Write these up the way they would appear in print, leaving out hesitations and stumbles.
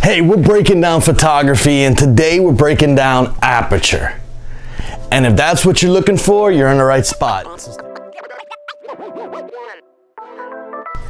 Hey, we're breaking down photography, and today we're breaking down aperture. And if that's what you're looking for, you're in the right spot.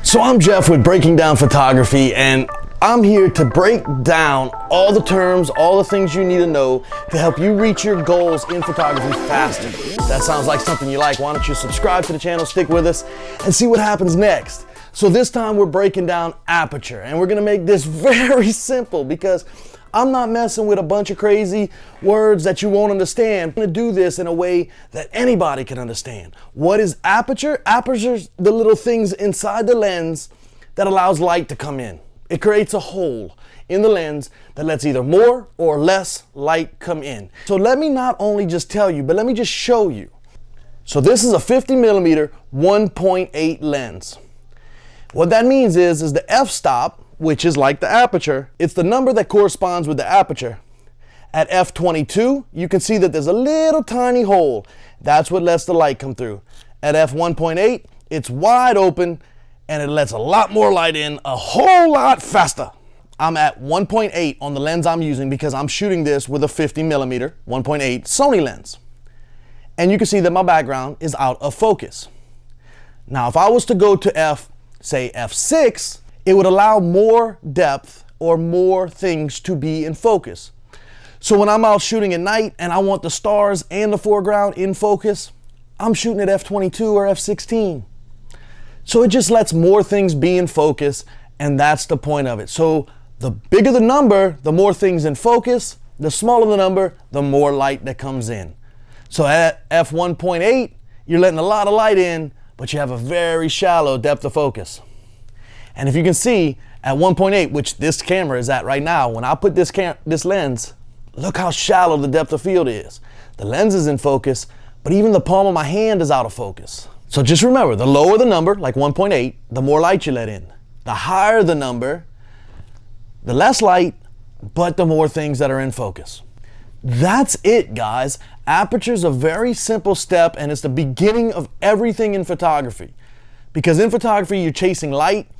So I'm Jeff with Breaking Down Photography, and I'm here to break down all the terms, all the things you need to know to help you reach your goals in photography faster. If that sounds like something you like, why don't you subscribe to the channel, stick with us, and see what happens next. So this time we're breaking down aperture, and we're gonna make this very simple because I'm not messing with a bunch of crazy words that you won't understand. I'm gonna do this in a way that anybody can understand. What is aperture? Aperture's the little things inside the lens that allows light to come in. It creates a hole in the lens that lets either more or less light come in. So let me not only just tell you, but let me just show you. So this is a 50mm 1.8 lens. What that means is the f-stop, which is like the aperture, it's the number that corresponds with the aperture. At f22, you can see that there's a little tiny hole. That's what lets the light come through. At f1.8, it's wide open and it lets a lot more light in a whole lot faster. I'm at 1.8 on the lens I'm using because I'm shooting this with a 50mm 1.8 Sony lens. And you can see that my background is out of focus. Now, if I was to go to say f6, it would allow more depth or more things to be in focus. So when I'm out shooting at night and I want the stars and the foreground in focus, I'm shooting at f22 or f16. So it just lets more things be in focus, and that's the point of it. So the bigger the number, the more things in focus. The smaller the number, the more light that comes in. So at f1.8, you're letting a lot of light in, but you have a very shallow depth of focus. And if you can see at 1.8, which this camera is at right now, when I put this lens, look how shallow the depth of field is. The lens is in focus, but even the palm of my hand is out of focus. So just remember, the lower the number, like 1.8, the more light you let in. The higher the number, the less light, but the more things that are in focus. That's it, guys. Aperture is a very simple step, and it's the beginning of everything in photography. Because in photography, you're chasing light,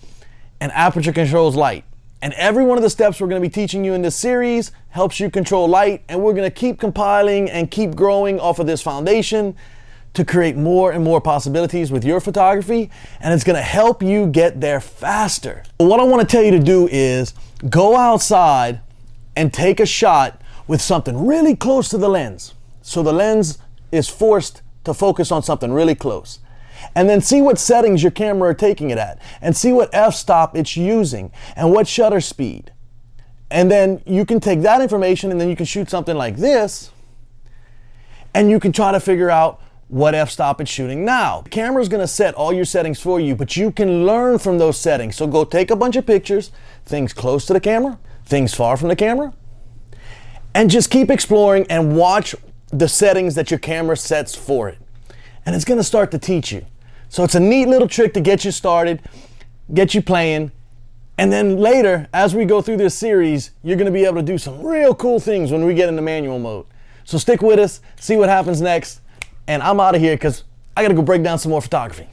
and aperture controls light. And every one of the steps we're going to be teaching you in this series helps you control light, and we're going to keep compiling and keep growing off of this foundation to create more and more possibilities with your photography, and it's going to help you get there faster. What I want to tell you to do is go outside and take a shot with something really close to the lens. So the lens is forced to focus on something really close. And then see what settings your camera are taking it at, and see what f-stop it's using and what shutter speed. And then you can take that information and then you can shoot something like this, and you can try to figure out what f-stop it's shooting now. The camera's gonna set all your settings for you, but you can learn from those settings. So go take a bunch of pictures, things close to the camera, things far from the camera, and just keep exploring and watch the settings that your camera sets for it. And it's gonna start to teach you. So it's a neat little trick to get you started, get you playing, and then later, as we go through this series, you're gonna be able to do some real cool things when we get into manual mode. So stick with us, see what happens next, and I'm out of here because I gotta go break down some more photography.